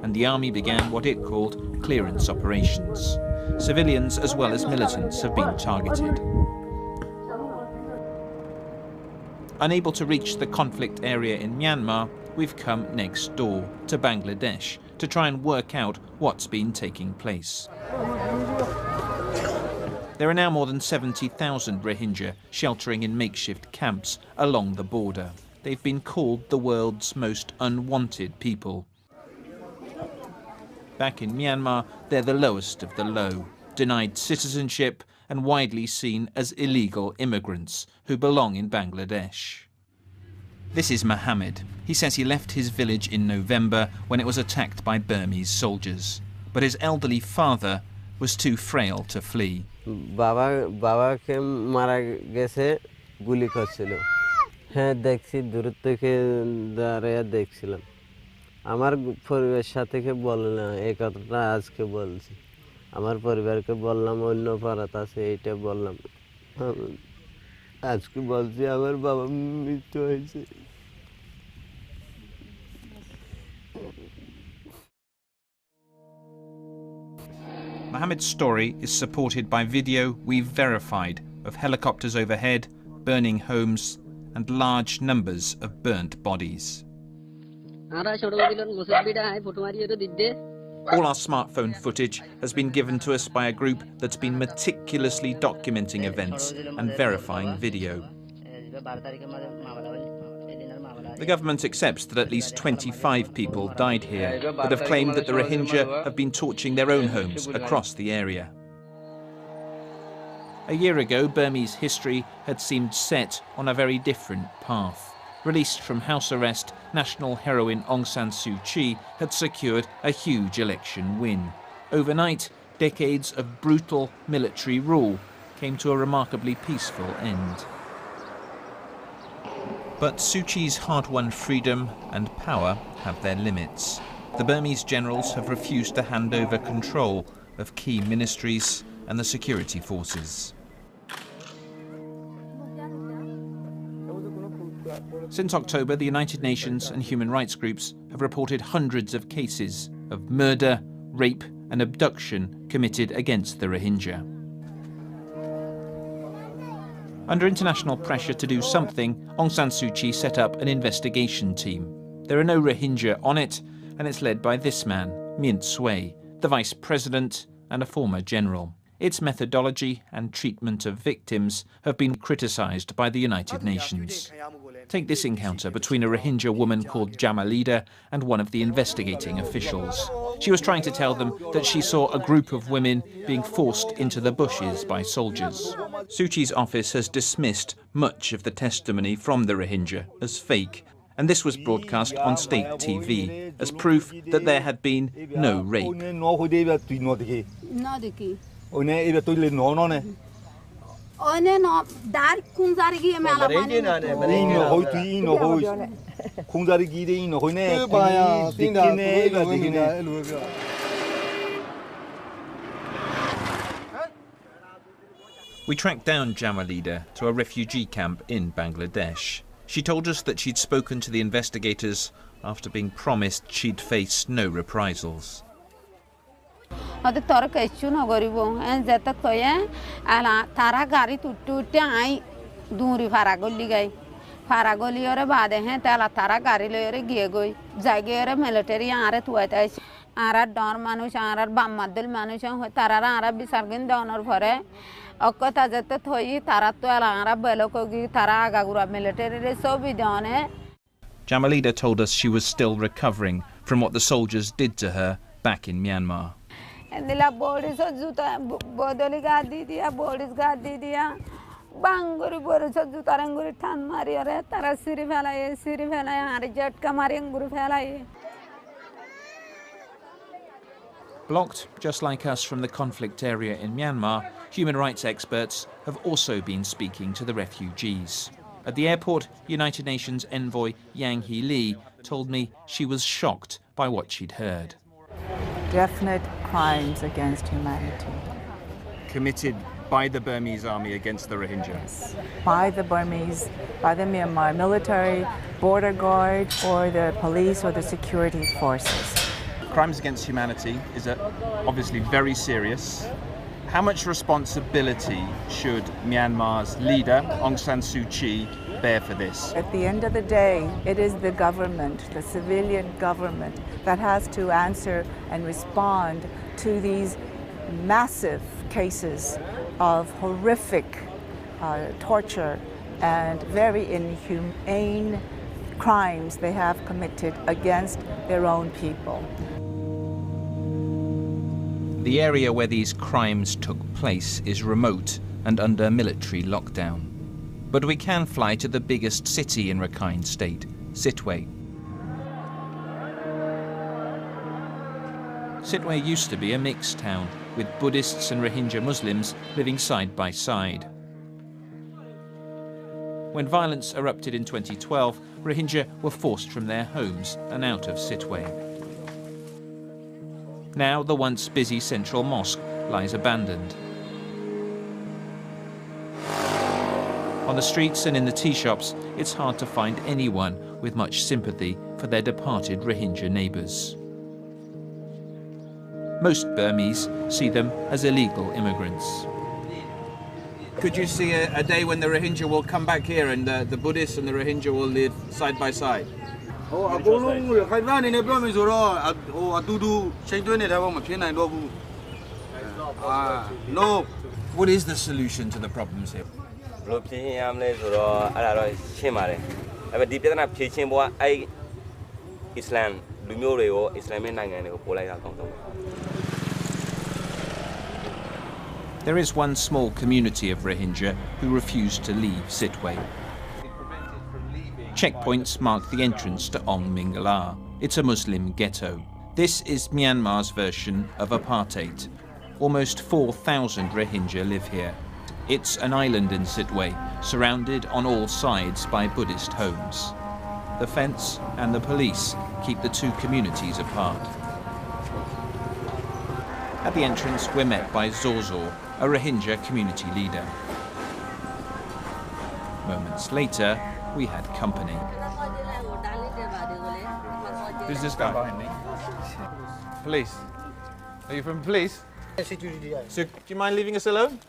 and the army began what it called clearance operations. Civilians as well as militants have been targeted. Unable to reach the conflict area in Myanmar, we've come next door to Bangladesh to try and work out what's been taking place. There are now more than 70,000 Rohingya sheltering in makeshift camps along the border. They've been called the world's most unwanted people. Back in Myanmar, they're the lowest of the low, denied citizenship and widely seen as illegal immigrants who belong in Bangladesh. This is Mohammed. He says he left his village in November when it was attacked by Burmese soldiers. But his elderly father was too frail to flee. Baba ke mara gese guli korchilo. হ্যাঁ দেখছি দূর থেকে দাঁড়িয়ে দেখছিলাম আমার পরিবারের সাথে বলে না এই কথাটা আজকে বলছি আমার পরিবারকে বললাম অন্য পাড়াতে আছে এইটা বললাম আজকে বলছি আমার বাবা মৃত্যু হয়েছে Mohammed's story is supported by video we've verified of helicopters overhead, burning homes and large numbers of burnt bodies. All our smartphone footage has been given to us by a group that's been meticulously documenting events and verifying video. The government accepts that at least 25 people died here, but have claimed that the Rohingya have been torching their own homes across the area. A year ago, Burmese history had seemed set on a very different path. Released from house arrest, national heroine Aung San Suu Kyi had secured a huge election win. Overnight, decades of brutal military rule came to a remarkably peaceful end. But Suu Kyi's hard-won freedom and power have their limits. The Burmese generals have refused to hand over control of key ministries and the security forces. Since October, the United Nations and human rights groups have reported hundreds of cases of murder, rape and abduction committed against the Rohingya. Under international pressure to do something, Aung San Suu Kyi set up an investigation team. There are no Rohingya on it, and it's led by this man, Mint Sway, the vice president and a former general. Its methodology and treatment of victims have been criticised by the United Nations. Take this encounter between a Rohingya woman called Jamalida and one of the investigating officials. She was trying to tell them that she saw a group of women being forced into the bushes by soldiers. Suu Kyi's office has dismissed much of the testimony from the Rohingya as fake, and this was broadcast on state TV as proof that there had been no rape. We tracked down Jamalida to a refugee camp in Bangladesh. She told us that she'd spoken to the investigators after being promised she'd face no reprisals. তোর কিছু না করিব যেতে কয়ে তারা গাড়ি তুটে I দূরি ফারা গলি গাই ফারা গলি ওরে বাদে হ্যাঁ তালা তারা গাড়ি লয়ে গিয়ে গই যাই গিয়ে মিলিটারি আরে তুয়াইতে আইছে আর ডর মানুষ আর বাম্মাদুল মানুষ তারা আর বিচার কিন দেওয়ানোর পরে অকতা যেতে থই তারা তো আর বেলকগি তারা আগাগুড়া মিলিটারি সবই দেওয়ানে Jamalida told us she was still recovering from what the soldiers did to her back in Myanmar. दिला बोड़ी से जूता बोदली गादी दिया बोड़ी गादी दिया बांगुरी बोरी से जूता रंगुरी ठान मारी अरे तारा सिरी फैलाए हारी झटका मारी अंगुरी फैलाए. Blocked, just like us, from the conflict area in Myanmar, human rights experts have also been speaking to the refugees. At the airport, United Nations envoy Yang Hee Lee told me she was shocked by what she'd heard. Definite crimes against humanity. Committed by the Burmese army against the Rohingya? Yes. By the Burmese, by the Myanmar military, border guard, or the police or the security forces. crimes against humanity is obviously very serious. How much responsibility should Myanmar's leader, Aung San Suu Kyi, bear for this? At the end of the day, it is the government, the civilian government, that has to answer and respond to these massive cases of horrific torture and very inhumane crimes they have committed against their own people. The area where these crimes took place is remote and under military lockdown. But we can fly to the biggest city in Rakhine State, Sittwe. Sittwe used to be a mixed town, with Buddhists and Rohingya Muslims living side by side. When violence erupted in 2012, Rohingya were forced from their homes and out of Sittwe. Now the once busy central mosque lies abandoned. On the streets and in the tea shops, it's hard to find anyone with much sympathy for their departed Rohingya neighbours. Most Burmese see them as illegal immigrants. Could you see a day when the Rohingya will come back here and the Buddhists and the Rohingya will live side by side? No. What is the solution to the problems here? There is one small community of Rohingya who refuse to leave Sittwe. Checkpoints mark the entrance to Myanmar Are. It's a Muslim ghetto. This is Myanmar's version of apartheid. Almost 4,000 Rohingya live here. It's an island in Sittwe, surrounded on all sides by Buddhist homes. The fence and the police keep the two communities apart. At the entrance, we're met by Zorzor, a Rohingya community leader. Moments later, we had company. Who's this guy behind me? Police. Are you from police? So, do you mind leaving us alone?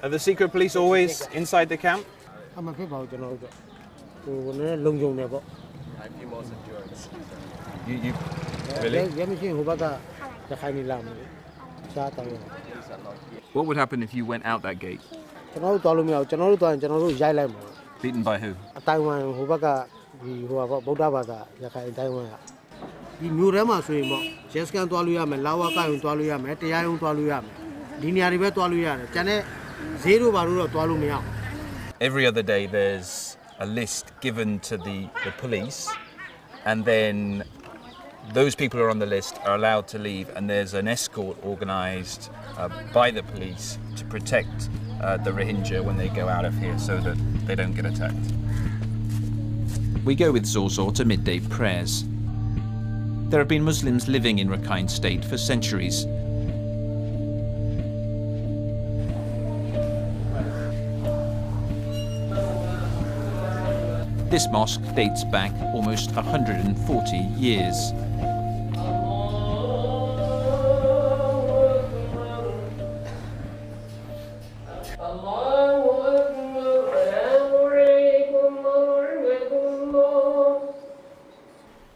Are the secret police always inside the camp? You really? What would happen if you went out that gate? Beaten by who? Every other day there's a list given to the police, and then those people who are on the list are allowed to leave, and there's an escort organised by the police to protect the Rohingya when they go out of here so that they don't get attacked. We go with Zorzor to midday prayers. There have been Muslims living in Rakhine State for centuries. This mosque dates back almost 140 years.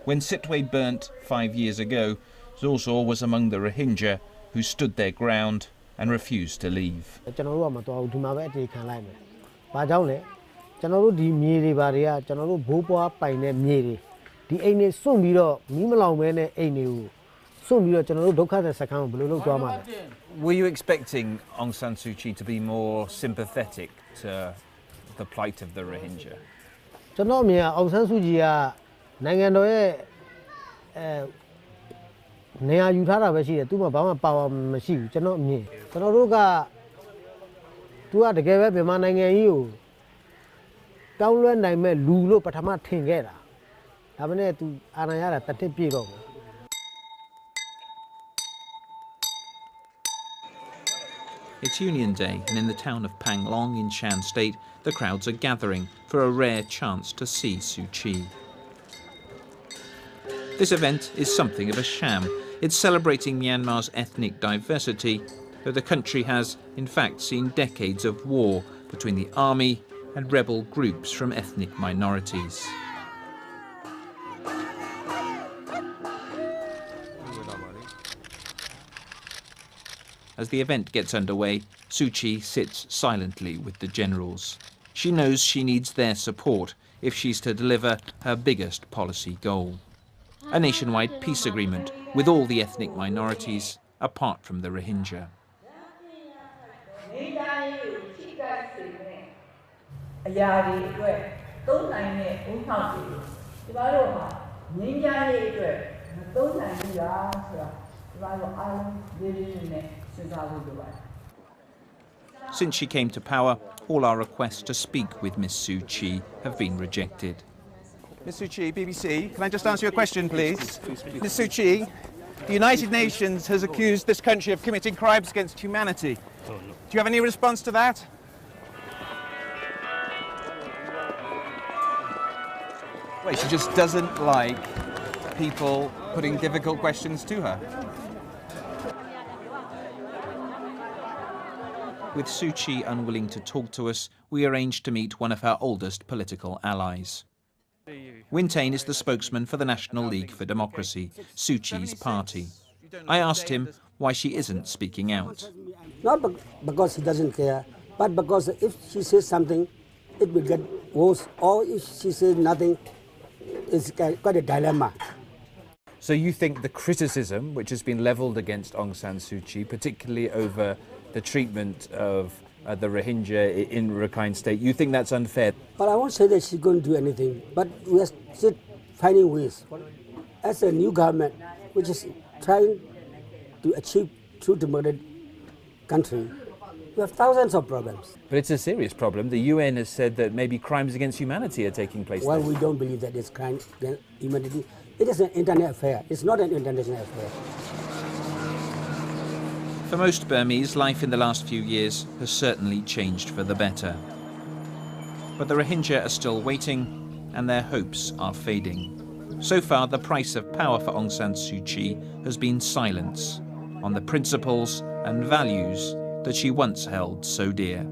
When Sittwe burnt 5 years ago, Zorzor was among the Rohingya who stood their ground and refused to leave. Were you expecting Aung San Suu Kyi to be more sympathetic to the plight of the Rohingya? It's Union Day, and in the town of Panglong in Shan State, the crowds are gathering for a rare chance to see Suu Kyi. This event is something of a sham. It's celebrating Myanmar's ethnic diversity, though the country has, in fact, seen decades of war between the army and rebel groups from ethnic minorities. As the event gets underway, Suu Kyi sits silently with the generals. She knows she needs their support if she's to deliver her biggest policy goal: a nationwide peace agreement with all the ethnic minorities, apart from the Rohingya. Since she came to power, all our requests to speak with Miss Suu Kyi have been rejected. Ms. Suu Kyi, BBC, can I just answer your question, please? Ms. Suu Kyi, the United Nations has accused this country of committing crimes against humanity. Do you have any response to that? Wait, she just doesn't like people putting difficult questions to her. With Suu Kyi unwilling to talk to us, we arranged to meet one of her oldest political allies. Wintain is the spokesman for the National League for Democracy, Suu Kyi's party. I asked him why she isn't speaking out. Not because she doesn't care, but because if she says something, it will get worse, or if she says nothing, it's quite a dilemma. So you think the criticism which has been levelled against Aung San Suu Kyi, particularly over the treatment of the Rohingya in Rakhine State, you think that's unfair? Well, I won't say that she's going to do anything, but we are still finding ways. As a new government, which is trying to achieve true democratic country, we have thousands of problems. But it's a serious problem. The UN has said that maybe crimes against humanity are taking place Well, there. we don't believe that it's crime against humanity. It is an international affair. It's not an international affair. For most Burmese, life in the last few years has certainly changed for the better. But the Rohingya are still waiting, and their hopes are fading. So far, the price of power for Aung San Suu Kyi has been silence on the principles and values that she once held so dear.